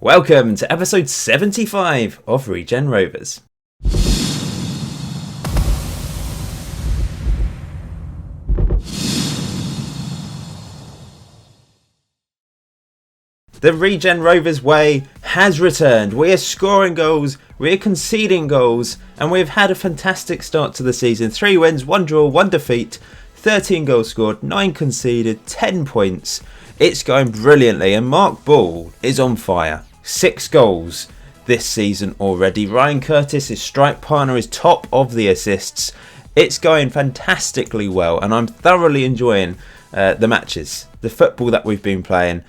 Welcome to episode 75 of Regen Rovers. The Regen Rovers way has returned. We are scoring goals, we are conceding goals, and we've had a fantastic start to the season. 3 wins, 1 draw, 1 defeat, 13 goals scored, 9 conceded, 10 points. It's going brilliantly, and Mark Ball is on fire. 6 goals this season already. Ryan Curtis, his strike partner, is top of the assists. It's going fantastically well, and I'm thoroughly enjoying the matches, the football that we've been playing.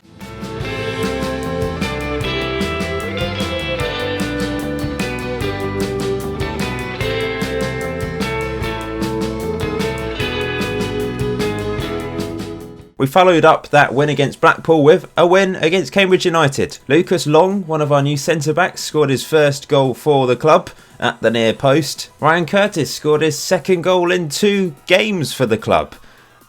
We followed up that win against Blackpool with a win against Cambridge United. Lucas Long, one of our new centre-backs, scored his first goal for the club at the near post. Ryan Curtis scored his second goal in 2 games for the club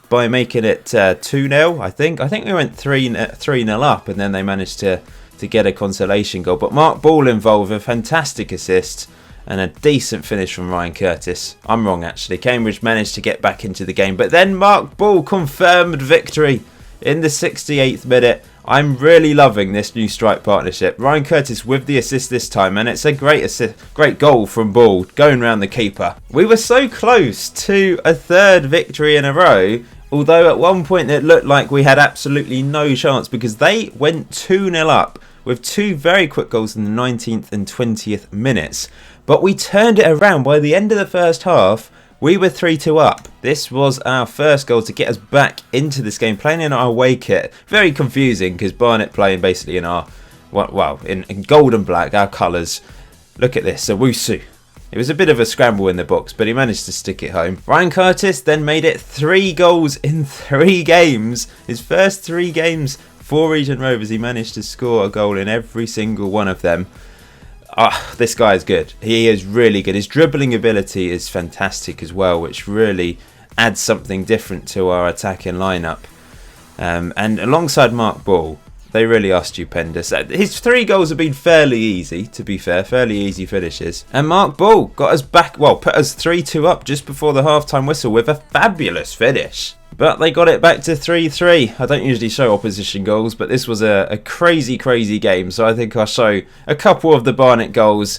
by making it 2-0, I think. I think we went 3-0 up, and then they managed to get a consolation goal. But Mark Ball involved with a fantastic assist and a decent finish from Ryan Curtis. I'm wrong, actually. Cambridge managed to get back into the game, but then Mark Ball confirmed victory in the 68th minute. I'm really loving this new strike partnership. Ryan Curtis with the assist this time, and it's a great goal from Ball going round the keeper. We were so close to a 3rd victory in a row, although at one point it looked like we had absolutely no chance because they went 2-0 up with 2 very quick goals in the 19th and 20th minutes. But we turned it around. By the end of the first half, we were 3-2 up. This was our first goal to get us back into this game, playing in our away kit. Very confusing because Barnet playing basically in our, in gold and black, our colours. Look at this, Owusu. It was a bit of a scramble in the box, but he managed to stick it home. Ryan Curtis then made it 3 goals in 3 games. His first 3 games for Regen Rovers, he managed to score a goal in every single one of them. This guy is good. He is really good. His dribbling ability is fantastic as well, which really adds something different to our attacking lineup. And alongside Mark Ball, they really are stupendous. His 3 goals have been fairly easy, to be fair, fairly easy finishes. And Mark Ball got us back, put us 3-2 up just before the half-time whistle with a fabulous finish. But they got it back to 3-3. I don't usually show opposition goals, but this was a crazy game. So I think I'll show a couple of the Barnet goals.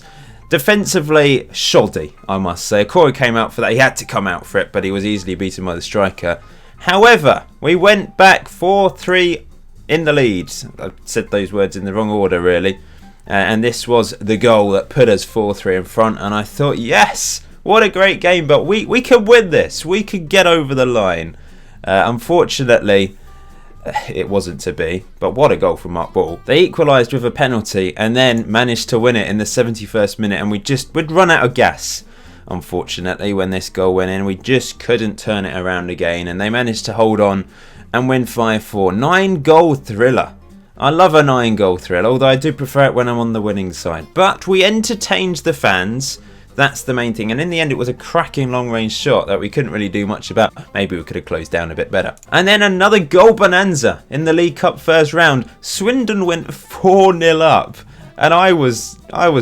Defensively, shoddy, I must say. Corey came out for that. He had to come out for it, but he was easily beaten by the striker. However, we went back 4-3 in the lead. I said those words in the wrong order, really. And this was the goal that put us 4-3 in front. And I thought, yes, what a great game. But we can win this. We can get over the line. Unfortunately, it wasn't to be, but what a goal from Mark Ball. They equalised with a penalty and then managed to win it in the 71st minute, and we'd run out of gas, unfortunately, when this goal went in. We just couldn't turn it around again, and they managed to hold on and win 5-4. 9-goal thriller. I love a 9-goal thriller, although I do prefer it when I'm on the winning side. But we entertained the fans. That's the main thing. And in the end, it was a cracking long-range shot that we couldn't really do much about. Maybe we could have closed down a bit better. And then another goal bonanza in the League Cup first round. Swindon went 4-0 up. And I was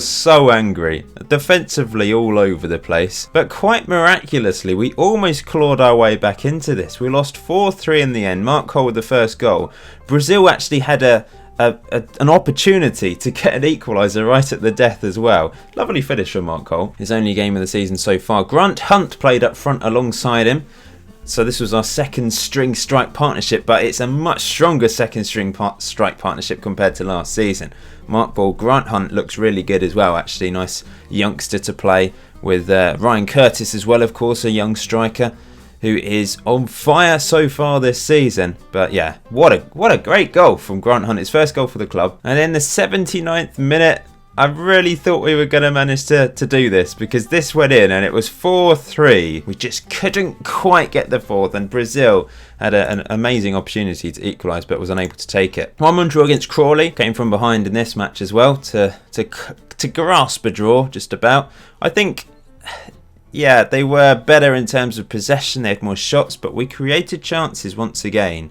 so angry. Defensively all over the place. But quite miraculously, we almost clawed our way back into this. We lost 4-3 in the end. Mark Cole with the first goal. Brazil actually had an opportunity to get an equaliser right at the death as well. Lovely finish from Mark Cole. His only game of the season so far. Grant Hunt played up front alongside him. So this was our second string strike partnership, but it's a much stronger second string strike partnership compared to last season. Mark Ball, Grant Hunt looks really good as well, actually. Nice youngster to play with. Ryan Curtis as well, of course, a young striker who is on fire so far this season. But yeah, what a great goal from Grant Hunt, his first goal for the club. And in the 79th minute, I really thought we were going to manage to do this, because this went in and it was 4-3. We just couldn't quite get the 4th, and Brazil had an amazing opportunity to equalise but was unable to take it. 1-1 draw against Crawley. Came from behind in this match as well to grasp a draw, just about. I think yeah, they were better in terms of possession. They had more shots, but we created chances once again.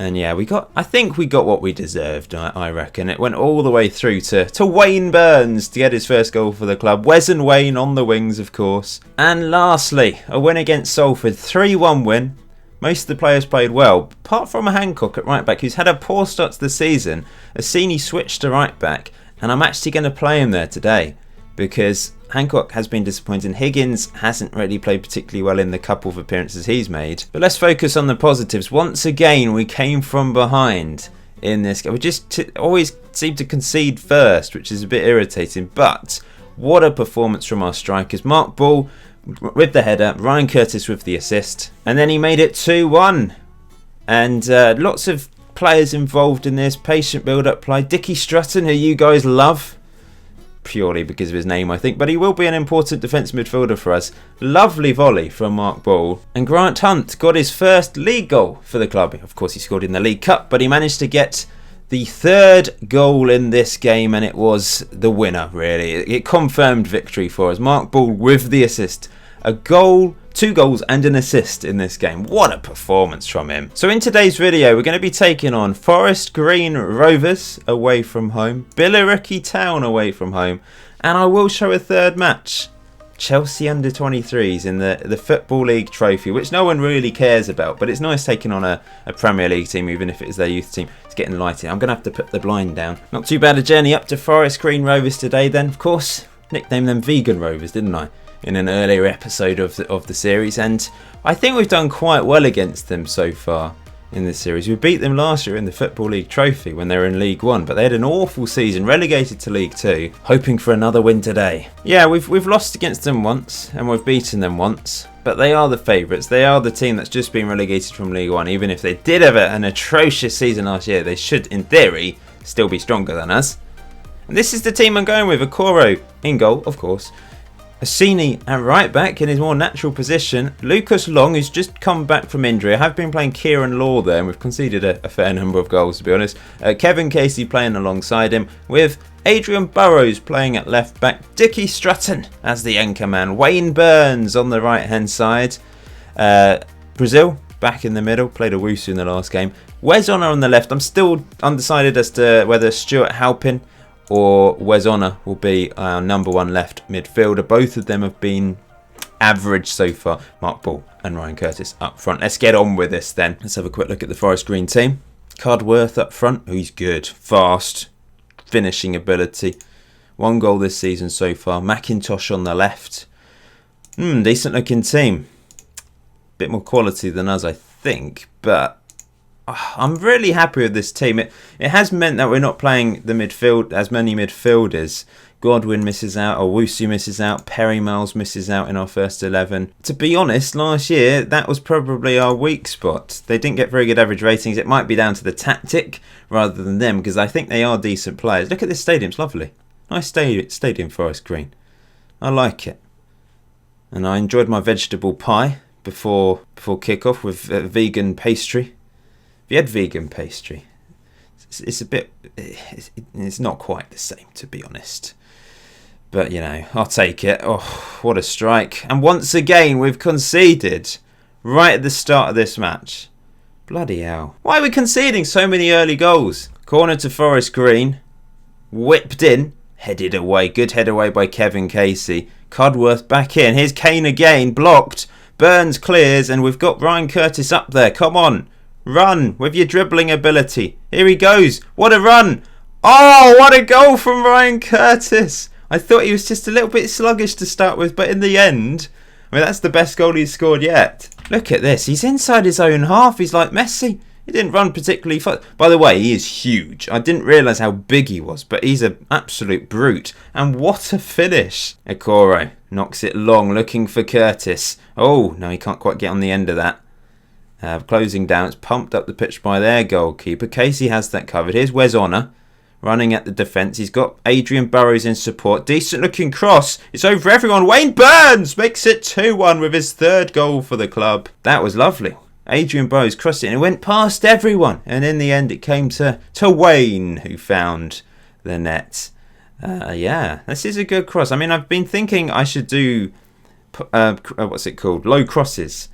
And yeah, I think we got what we deserved, I reckon. It went all the way through to Wayne Burns to get his first goal for the club. Wes and Wayne on the wings, of course. And lastly, a win against Salford, 3-1 win. Most of the players played well, apart from Hancock at right back, who's had a poor start to the season. Assini switched to right back, and I'm actually going to play him there today because Hancock has been disappointing. Higgins hasn't really played particularly well in the couple of appearances he's made. But let's focus on the positives. Once again, we came from behind in this game. We just always seem to concede first, which is a bit irritating. But what a performance from our strikers. Mark Ball with the header, Ryan Curtis with the assist. And then he made it 2-1. And lots of players involved in this. Patient build-up play. Dickie Strutton, who you guys love. Purely because of his name, I think, but he will be an important defence midfielder for us. Lovely volley from Mark Ball. And Grant Hunt got his first league goal for the club. Of course, he scored in the League Cup, but he managed to get the third goal in this game, and it was the winner, really. It confirmed victory for us. Mark Ball with the assist. A goal, 2 goals and an assist in this game. What a performance from him. So in today's video, we're going to be taking on Green Rovers away from home, Billericay Town away from home, and I will show a third match. Chelsea under-23s in the Football League trophy, which no one really cares about, but it's nice taking on a Premier League team, even if it is their youth team. It's getting lighter. I'm going to have to put the blind down. Not too bad a journey up to Green Rovers today then. Of course, nicknamed them Vegan Rovers, didn't I? In an earlier episode of the series, and I think we've done quite well against them so far in this series. We beat them last year in the Football League trophy when they were in League 1, but they had an awful season, relegated to League 2, hoping for another win today. Yeah, we've lost against them once and we've beaten them once, but they are the favourites. They are the team that's just been relegated from League 1. Even if they did have an atrocious season last year, they should, in theory, still be stronger than us. And this is the team I'm going with. Okoro in goal, of course. Assini at right back in his more natural position. Lucas Long, who's just come back from injury. I have been playing Kieran Law there, and we've conceded a fair number of goals, to be honest. Kevin Casey playing alongside him, with Adrian Burrows playing at left back. Dickie Strutton as the anchor man. Wayne Burns on the right hand side. Brazil back in the middle, played a Wusu in the last game. Wes Honor on the left. I'm still undecided as to whether Stuart Halpin or Wes Honor will be our number 1 left midfielder. Both of them have been average so far. Mark Ball and Ryan Curtis up front. Let's get on with this then. Let's have a quick look at the Forest Green team. Cardworth up front. Oh, he's good. Fast. Finishing ability. 1 goal this season so far. McIntosh on the left. Decent looking team. Bit more quality than us, I think. But I'm really happy with this team. It has meant that we're not playing the midfield as many midfielders. Godwin misses out, Owusu misses out, Perry Miles misses out in our first 11. To be honest, last year that was probably our weak spot. They didn't get very good average ratings. It might be down to the tactic rather than them, because I think they are decent players. Look at this stadium, it's lovely. Nice stadium, Forest Green. I like it. And I enjoyed my vegetable pie before kick-off with vegan pastry. If you had vegan pastry, it's a bit, it's not quite the same, to be honest. But, you know, I'll take it. Oh, what a strike. And once again, we've conceded right at the start of this match. Bloody hell. Why are we conceding so many early goals? Corner to Forest Green. Whipped in. Headed away. Good head away by Kevin Casey. Cudworth back in. Here's Kane again. Blocked. Burns clears. And we've got Ryan Curtis up there. Come on. Run with your dribbling ability. Here he goes. What a run. Oh, what a goal from Ryan Curtis. I thought he was just a little bit sluggish to start with, but in the end, I mean, that's the best goal he's scored yet. Look at this. He's inside his own half. He's like Messi. He didn't run particularly fast. By the way, he is huge. I didn't realise how big he was, but he's an absolute brute. And what a finish. Okoro knocks it long, looking for Curtis. Oh, no, he can't quite get on the end of that. Closing down. It's pumped up the pitch by their goalkeeper. Casey has that covered. Here's Wes Honor running at the defence. He's got Adrian Burrows in support. Decent looking cross. It's over everyone. Wayne Burns makes it 2-1 with his third goal for the club. That was lovely. Adrian Burrows crossed it and it went past everyone. And in the end it came to Wayne, who found the net. Yeah, this is a good cross. I mean, I've been thinking I should do, what's it called? Low crosses.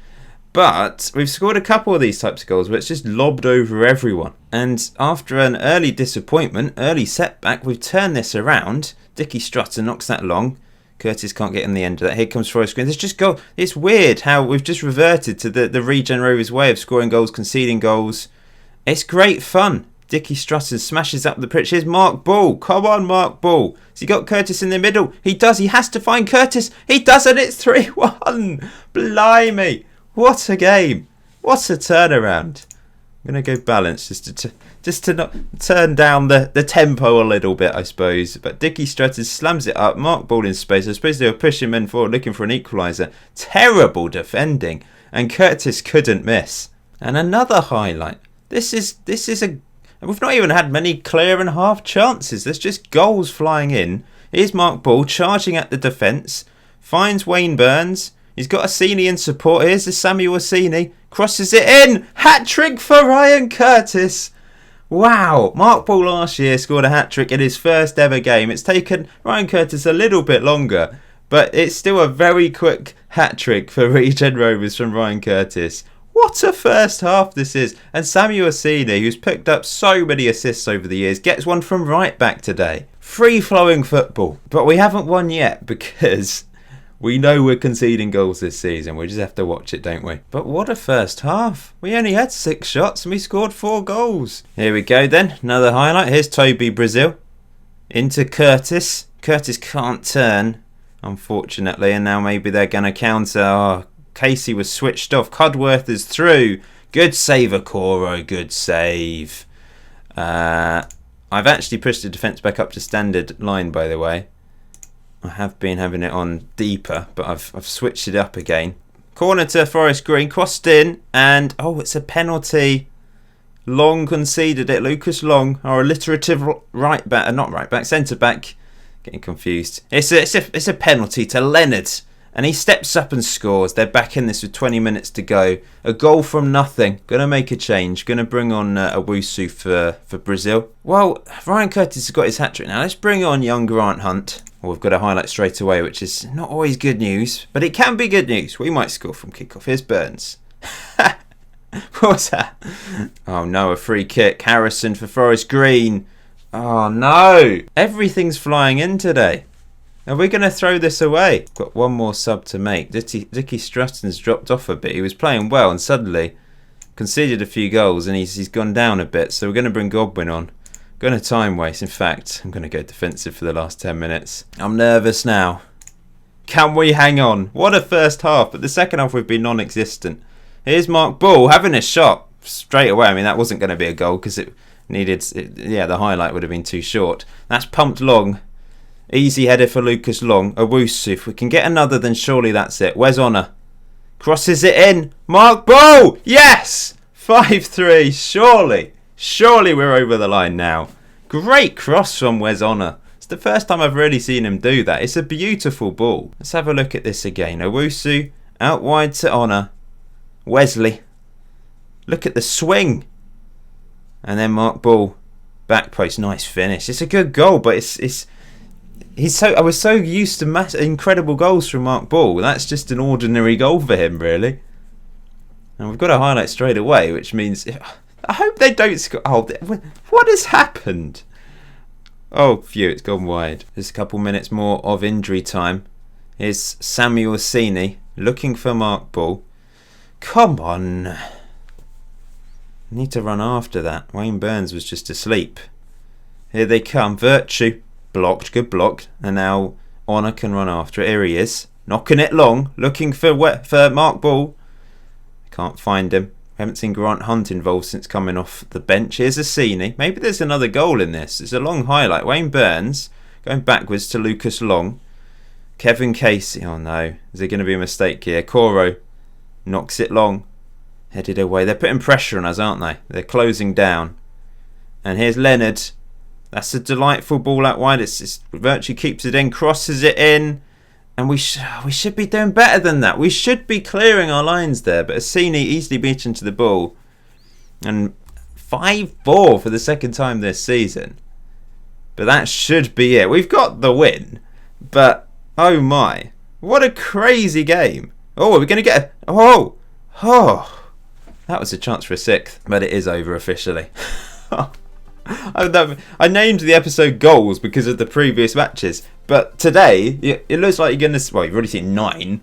But we've scored a couple of these types of goals where it's just lobbed over everyone. And after an early disappointment, early setback, we've turned this around. Dickie Strutter knocks that long. Curtis can't get in the end of that. Here comes Forest Green. There's just goal. It's weird how we've just reverted to the Regen Rovers way of scoring goals, conceding goals. It's great fun. Dickie Strutter smashes up the pitch. Here's Mark Ball. Come on, Mark Ball. Has he got Curtis in the middle? He does. He has to find Curtis. He doesn't. It's 3-1. Blimey. What a game. What a turnaround. I'm going to go balance just to not turn down the tempo a little bit, I suppose. But Dickie Strutter slams it up. Mark Ball in space. I suppose they were pushing men forward looking for an equaliser. Terrible defending. And Curtis couldn't miss. And another highlight. This is a... We've not even had many clear and half chances. There's just goals flying in. Here's Mark Ball charging at the defence. Finds Wayne Burns. He's got Assini in support. Here's the Samuel Assini. Crosses it in. Hat-trick for Ryan Curtis. Wow. Mark Ball last year scored a hat-trick in his first ever game. It's taken Ryan Curtis a little bit longer, but it's still a very quick hat-trick for Regen Rovers from Ryan Curtis. What a first half this is. And Samuel Assini, who's picked up so many assists over the years, gets one from right back today. Free-flowing football. But we haven't won yet because we know we're conceding goals this season. We just have to watch it, don't we? But what a first half. We only had 6 shots and we scored 4 goals. Here we go then. Another highlight. Here's Toby Brazil. Into Curtis. Curtis can't turn, unfortunately. And now maybe they're going to counter. Oh, Casey was switched off. Cudworth is through. Good save, Okoro. Good save. I've actually pushed the defence back up to standard line, by the way. I have been having it on deeper, but I've switched it up again. Corner to Forest Green. Crossed in. And, oh, it's a penalty. Long conceded it. Lucas Long, our alliterative right back. Not right back. Centre back. Getting confused. It's a penalty to Leonard. And he steps up and scores. They're back in this with 20 minutes to go. A goal from nothing. Going to make a change. Going to bring on Owusu for Brazil. Well, Ryan Curtis has got his hat-trick now. Let's bring on young Grant Hunt. Well, we've got a highlight straight away, which is not always good news. But it can be good news. We might score from kickoff. Here's Burns. What was that? Oh no, a free kick. Harrison for Forest Green. Oh no. Everything's flying in today. Are we going to throw this away? Got one more sub to make. Dickie Strutton's dropped off a bit. He was playing well and suddenly conceded a few goals and he's gone down a bit. So we're going to bring Godwin on. Going to time waste. In fact, I'm going to go defensive for the last 10 minutes. I'm nervous now. Can we hang on? What a first half. But the second half we've been non-existent. Here's Mark Ball having a shot straight away. I mean, that wasn't going to be a goal because it needed... the highlight would have been too short. That's pumped long. Easy header for Lucas Long. Owusu. If we can get another, then surely that's it. Where's Honor? Crosses it in. Mark Ball! Yes! 5-3. Surely we're over the line now. Great cross from Wes Honor. It's the first time I've really seen him do that. It's a beautiful ball. Let's have a look at this again. Owusu out wide to Honor. Wesley. Look at the swing. And then Mark Ball. Back post. Nice finish. It's a good goal, but I was so used to incredible goals from Mark Ball. That's just an ordinary goal for him, really. And we've got a highlight straight away, which means... I hope they don't score... Oh, what has happened? Oh, phew, it's gone wide. There's a couple minutes more of injury time. Here's Samuel Assini looking for Mark Ball. Come on. I need to run after that. Wayne Burns was just asleep. Here they come. Virtue. Blocked, good block. And now Honor can run after it. Here he is. Knocking it long. Looking for Mark Ball. Can't find him. Haven't seen Grant Hunt involved since coming off the bench. Here's Assini. Maybe there's another goal in this. It's a long highlight. Wayne Burns going backwards to Lucas Long. Kevin Casey. Oh no. Is there going to be a mistake here? Coro knocks it long. Headed away. They're putting pressure on us, aren't they? They're closing down. And here's Leonard. That's a delightful ball out wide. It's Virtue keeps it in, crosses it in. And we should be doing better than that. We should be clearing our lines there. But Assini easily beat into the ball. And 5-4 for the second time this season. But that should be it. We've got the win. But, oh my. What a crazy game. Oh, are we going to get... Oh, Oh, that was a chance for a sixth, but it is over officially. I named the episode goals because of the previous matches, but today it looks like you're going to... Well, you've already seen 9.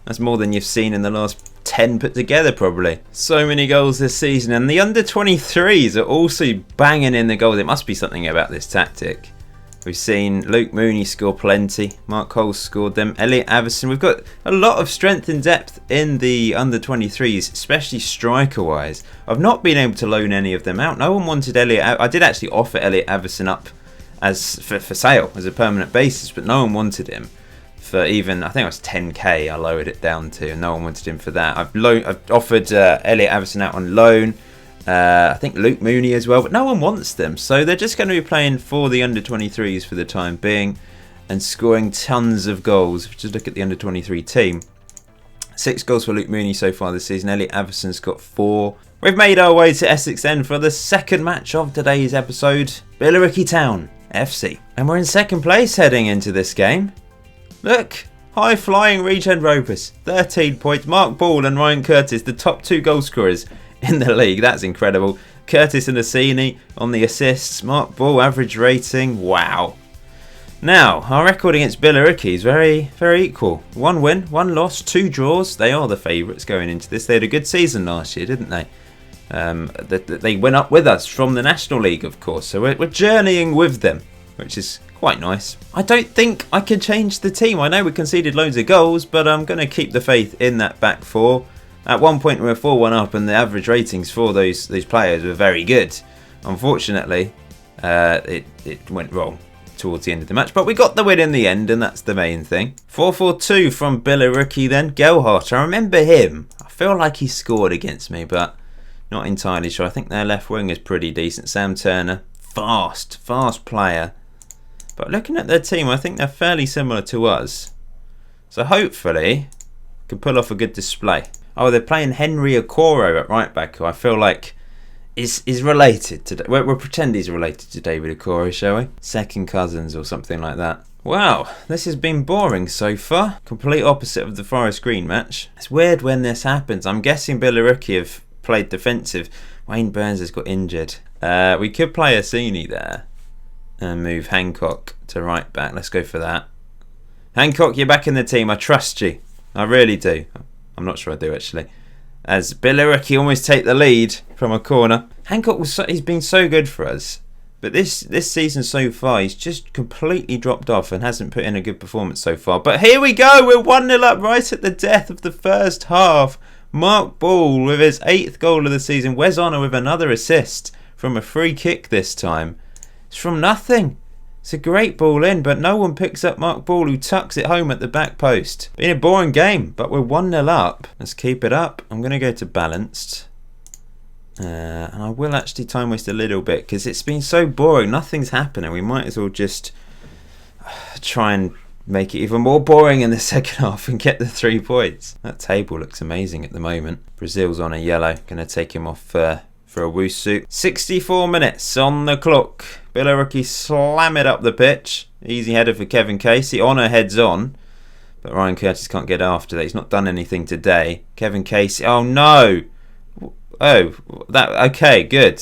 That's more than you've seen in the last 10 put together, probably. So many goals this season, and the under-23s are also banging in the goals. It must be something about this tactic. We've seen Luke Mooney score plenty. Mark Coles scored them. Elliot Averson. We've got a lot of strength and depth in the under-23s, especially striker-wise. I've not been able to loan any of them out. No one wanted Elliot. I did actually offer Elliot Averson up as for sale as a permanent basis, but no one wanted him for even, I think it was 10k. I lowered it down to, and no one wanted him for that. I've offered Elliot Averson out on loan. I think Luke Mooney as well, but no one wants them, so they're just going to be playing for the under-23s for the time being and scoring tons of goals. Just look at the under-23 team. 6 goals for Luke Mooney so far this season. Elliot Averson's got 4. We've made our way to Essex End for the second match of today's episode, Billericay Town FC, and we're in second place heading into this game. Look, high-flying Regen Rovers, 13 points. Mark Ball and Ryan Curtis, the top 2 goal scorers in the league. That's incredible. Curtis and Assini on the assists. Mark Ball average rating. Wow. Now, our record against Billericay is very, very equal. 1 win, 1 loss, 2 draws. They are the favourites going into this. They had a good season last year, didn't they? They went up with us from the National League, of course. So we're journeying with them, which is quite nice. I don't think I can change the team. I know we conceded loads of goals, but I'm going to keep the faith in that back 4. At one point we were 4-1 up and the average ratings for those players were very good. Unfortunately, it went wrong towards the end of the match, but we got the win in the end, and that's the main thing. 4-4-2 from Billericay then. Gelhart, I remember him. I feel like he scored against me, but not entirely sure. I think their left wing is pretty decent. Sam Turner, fast player. But looking at their team, I think they're fairly similar to us. So hopefully, can pull off a good display. Oh, they're playing Henry Okoro at right back, who I feel like is related to... We'll pretend he's related to David Okoro, shall we? Second cousins or something like that. Wow, this has been boring so far. Complete opposite of the Forest Green match. It's weird when this happens. I'm guessing Billericay have played defensive. Wayne Burns has got injured. We could play Assini there and move Hancock to right back. Let's go for that. Hancock, you're back in the team. I trust you. I really do. I'm not sure I do, actually. As Billericay almost take the lead from a corner. Hancock he's been so good for us, but this season so far he's just completely dropped off and hasn't put in a good performance so far. But here we go, we're 1-0 up right at the death of the first half. Mark Ball with his 8th goal of the season. Wes Honor with another assist from a free kick this time. It's from nothing. It's a great ball in, but no one picks up Mark Ball, who tucks it home at the back post. Been a boring game, but we're 1-0 up. Let's keep it up. I'm going to go to balanced. And I will actually time waste a little bit, because it's been so boring. Nothing's happening. We might as well just try and make it even more boring in the second half and get the 3 points. That table looks amazing at the moment. Brazil's on a yellow. Going to take him off for a Wusu. 64 minutes on the clock. Billericay slam it up the pitch. Easy header for Kevin Casey. Honor heads on, but Ryan Curtis can't get after that. He's not done anything today. Kevin Casey. Oh no! Oh, that okay, good.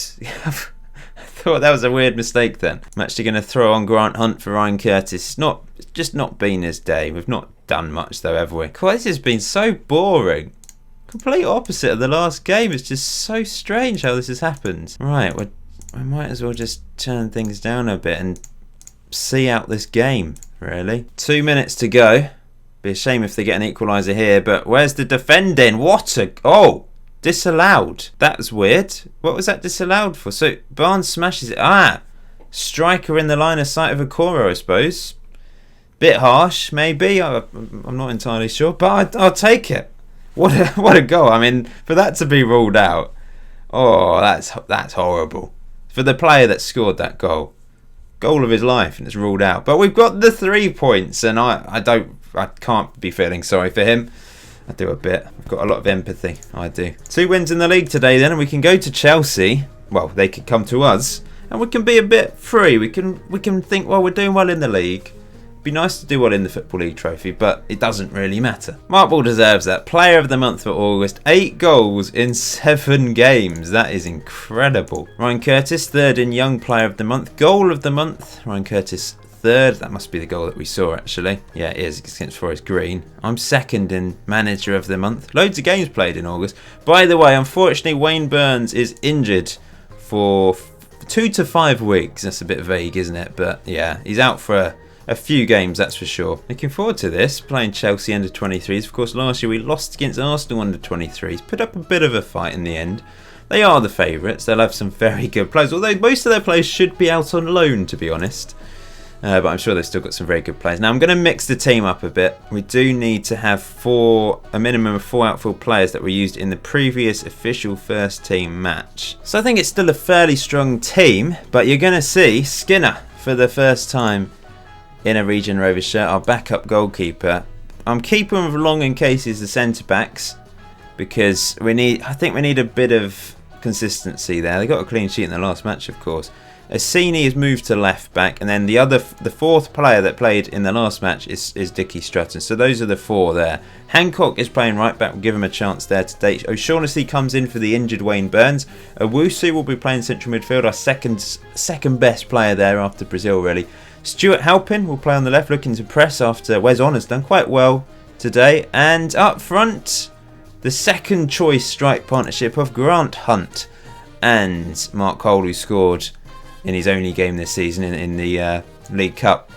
I thought that was a weird mistake then. I'm actually going to throw on Grant Hunt for Ryan Curtis. It's just not been his day. We've not done much though, have we? God, this has been so boring. Complete opposite of the last game. It's just so strange how this has happened. Right, we might as well just turn things down a bit and see out this game, really. 2 minutes to go. Be a shame if they get an equaliser here, but where's the defending? What a... Oh! Disallowed. That's weird. What was that disallowed for? So, Barnes smashes it. Ah! Striker in the line of sight of Okoro, I suppose. Bit harsh, maybe. I'm not entirely sure, but I'll take it. What a goal. I mean, for that to be ruled out, oh, that's horrible. For the player that scored that goal of his life, and it's ruled out. But we've got the 3 points, and I can't be feeling sorry for him. I do a bit. I've got a lot of empathy. I do. 2 wins in the league today then, and we can go to Chelsea. Well, they could come to us, and we can be a bit free. We can think, well, we're doing well in the league. Be nice to do well in the Football League trophy, but it doesn't really matter. Mark Ball deserves that. Player of the month for August. 8 goals in 7 games. That is incredible. Ryan Curtis, 3rd in Young Player of the Month. Goal of the month. Ryan Curtis, 3rd. That must be the goal that we saw, actually. Yeah, it is. It's against Forest Green. I'm 2nd in Manager of the Month. Loads of games played in August. By the way, unfortunately, Wayne Burns is injured for 2 to 5 weeks. That's a bit vague, isn't it? But yeah, he's out for a few games, that's for sure. Looking forward to this, playing Chelsea under 23s. Of course, last year we lost against Arsenal under 23s. Put up a bit of a fight in the end. They are the favourites. They'll have some very good players, although most of their players should be out on loan, to be honest. But I'm sure they've still got some very good players. Now, I'm going to mix the team up a bit. We do need to have a minimum of 4 outfield players that were used in the previous official first team match. So I think it's still a fairly strong team, but you're going to see Skinner for the first time in a Regen Rovers shirt, our backup goalkeeper. I'm keeping with Long and Casey as the centre-backs because I think we need a bit of consistency there. They got a clean sheet in the last match, of course. Assini is moved to left back, and then the 4th player that played in the last match is Dickie Strutton. So those are the 4 there. Hancock is playing right back. We'll give him a chance there today. O'Shaughnessy comes in for the injured Wayne Burns. Owusu will be playing central midfield, our second best player there after Brazil, really. Stuart Halpin will play on the left, looking to press after Wes On has done quite well today. And up front, the second choice strike partnership of Grant Hunt and Mark Cole, who scored in his only game this season in the League Cup.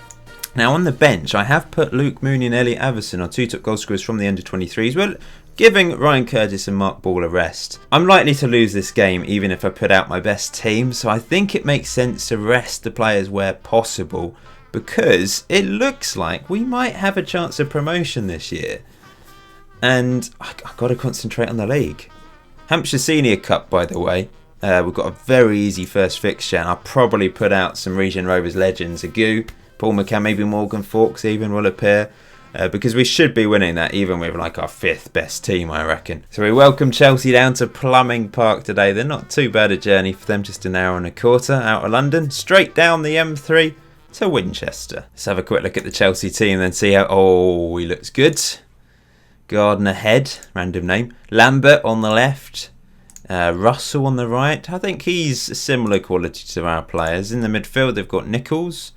Now on the bench, I have put Luke Mooney and Elliot Averson, our 2 top goal scorers from the under-23s. Well, giving Ryan Curtis and Mark Ball a rest. I'm likely to lose this game even if I put out my best team, so I think it makes sense to rest the players where possible because it looks like we might have a chance of promotion this year. And I've got to concentrate on the league. Hampshire Senior Cup, by the way. We've got a very easy first fixture, and I'll probably put out some Regen Rovers legends. Agu, Paul McCann, maybe Morgan Fawkes even will appear. Because we should be winning that even with like our 5th best team, I reckon. So we welcome Chelsea down to Plumbing Park today. They're not too bad a journey for them, just an hour and a quarter out of London. Straight down the M3 to Winchester. Let's have a quick look at the Chelsea team then see how... Oh, he looks good. Gardner Head, random name. Lambert on the left. Russell on the right. I think he's a similar quality to our players. In the midfield, they've got Nichols.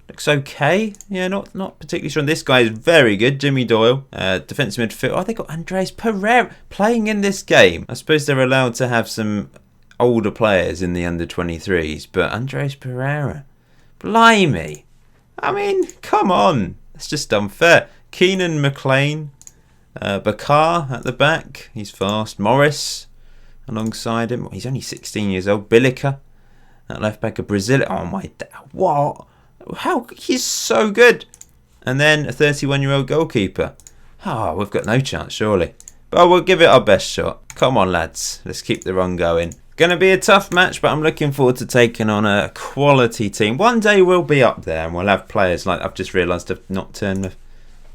Looks okay. Yeah, not particularly strong. This guy is very good. Jimmy Doyle. Defensive midfield. Oh, they got Andres Pereira playing in this game. I suppose they're allowed to have some older players in the under-23s. But Andres Pereira. Blimey. I mean, come on. That's just unfair. Keenan McLean. Bakar at the back. He's fast. Morris alongside him. He's only 16 years old. Billericay at left back of Brazil. Oh, my... What? How? He's so good. And then a 31-year-old goalkeeper. Oh, we've got no chance, surely. But we'll give it our best shot. Come on, lads. Let's keep the run going. Going to be a tough match, but I'm looking forward to taking on a quality team. One day we'll be up there and we'll have players like... I've just realised I've not turned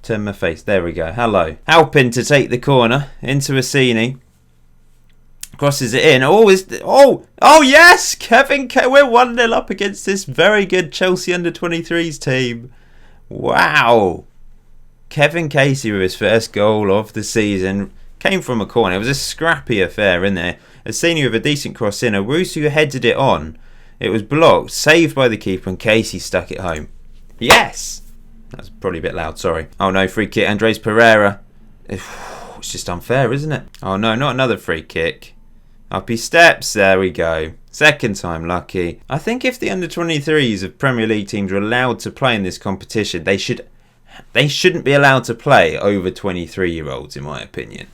my face. There we go. Hello. Halpin to take the corner into Assini. Crosses it in. Oh yes! Kevin K. We're 1-0 up against this very good Chelsea under-23s team. Wow. Kevin Casey with his first goal of the season. Came from a corner. It was a scrappy affair in there. Assini with a decent cross in. Owusu headed it on. It was blocked. Saved by the keeper and Casey stuck it home. Yes! That's probably a bit loud, sorry. Oh no, free kick. Andres Pereira. It's just unfair, isn't it? Oh no, not another free kick. Up he steps. There we go. Second time lucky. I think if the under-23s of Premier League teams are allowed to play in this competition, they shouldn't be allowed to play over 23-year-olds, in my opinion.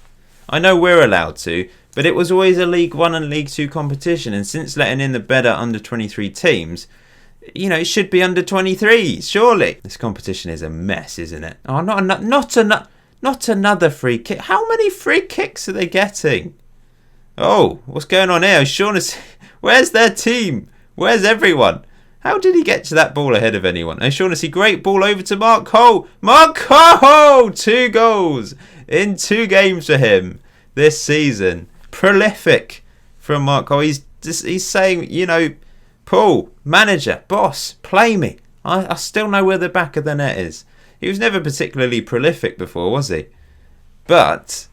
I know we're allowed to, but it was always a League 1 and League 2 competition, and since letting in the better under-23 teams, you know, it should be under-23s, surely. This competition is a mess, isn't it? Oh, not another free kick. How many free kicks are they getting? Oh, what's going on here? O'Shaughnessy, where's their team? Where's everyone? How did he get to that ball ahead of anyone? O'Shaughnessy, great ball over to Mark Cole. Mark Cole! 2 goals in 2 games for him this season. Prolific from Mark Cole. He's saying, you know, Paul, manager, boss, play me. I still know where the back of the net is. He was never particularly prolific before, was he? But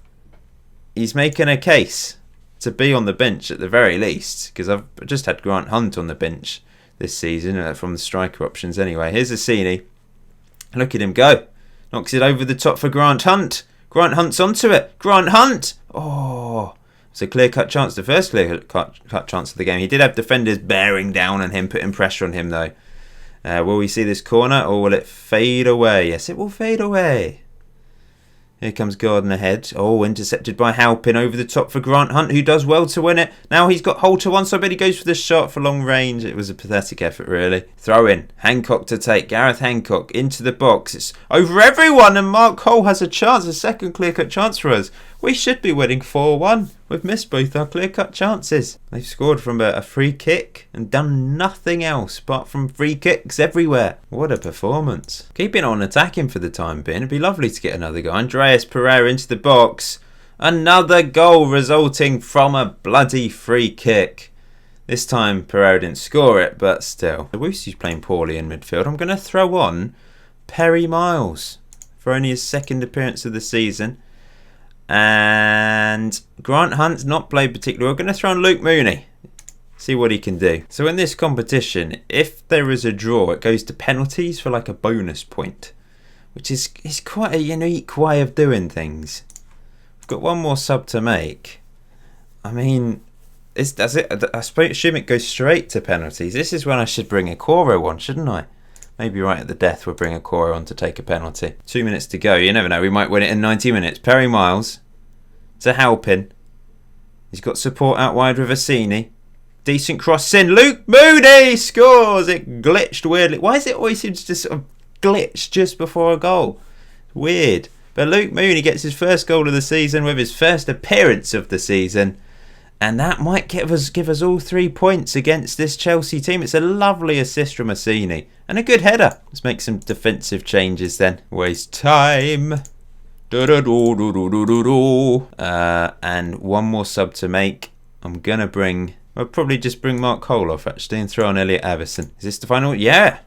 he's making a case to be on the bench at the very least, because I've just had Grant Hunt on the bench this season from the striker options anyway. Here's Assini. Look at him go. Knocks it over the top for Grant Hunt. Grant Hunt's onto it. Grant Hunt! Oh, it's a clear-cut chance. The first clear-cut chance of the game. He did have defenders bearing down on him, putting pressure on him though. Will we see this corner or will it fade away? Yes, it will fade away. Here comes Gordon ahead. Oh, intercepted by Halpin over the top for Grant Hunt, who does well to win it. Now he's got Holt to one side, but he goes for the shot for long range. It was a pathetic effort, really. Throw in. Hancock to take. Gareth Hancock into the box. It's over everyone, and Mark Cole has a chance, a second clear-cut chance for us. We should be winning 4-1. We've missed both our clear-cut chances. They've scored from a free kick and done nothing else apart from free kicks everywhere. What a performance. Keeping on attacking for the time being. It'd be lovely to get another goal. Andreas Pereira into the box. Another goal resulting from a bloody free kick. This time Pereira didn't score it, but still. Woosty's playing poorly in midfield. I'm going to throw on Perry Miles for only his second appearance of the season. And Grant Hunt's not played particularly. We're going to throw on Luke Mooney. See what he can do. So in this competition, if there is a draw, it goes to penalties for like a bonus point, which is quite a unique way of doing things. We've got one more sub to make. I mean, does it? I assume it goes straight to penalties. This is when I should bring Okoro on, shouldn't I? Maybe right at the death we'll bring Okoro on to take a penalty. 2 minutes to go. You never know. We might win it in 90 minutes. Perry Miles to Halpin. He's got support out wide with Assini. Decent cross in. Luke Mooney scores. It glitched weirdly. Why is it always seems to sort of glitch just before a goal? Weird. But Luke Mooney gets his first goal of the season with his first appearance of the season. And that might give us all 3 points against this Chelsea team. It's a lovely assist from Assini. And a good header. Let's make some defensive changes then. Waste time. And one more sub to make. I'm going to bring... I'll probably just bring Mark Cole off actually and throw on Elliot Avison. Is this the final? Yeah.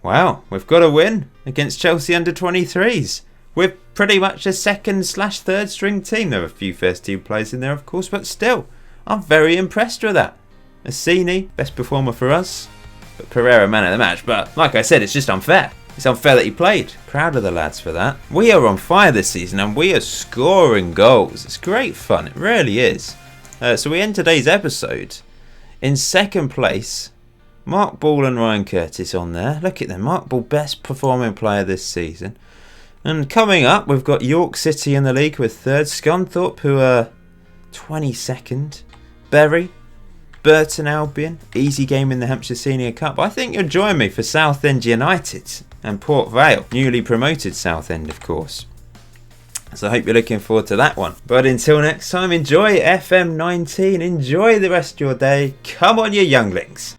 Wow. We've got a win against Chelsea under-23s. We're pretty much a second/third string team. There are a few first team players in there, of course, but still, I'm very impressed with that. Assini, best performer for us, but Pereira, man of the match. But like I said, it's just unfair. It's unfair that he played. Proud of the lads for that. We are on fire this season and we are scoring goals. It's great fun. It really is. So we end today's episode in second place. Mark Ball and Ryan Curtis on there. Look at them. Mark Ball, best performing player this season. And coming up, we've got York City in the league with third. Scunthorpe, who are 22nd. Bury, Burton Albion. Easy game in the Hampshire Senior Cup. I think you'll join me for Southend United and Port Vale. Newly promoted Southend, of course. So I hope you're looking forward to that one. But until next time, enjoy FM19. Enjoy the rest of your day. Come on, you younglings.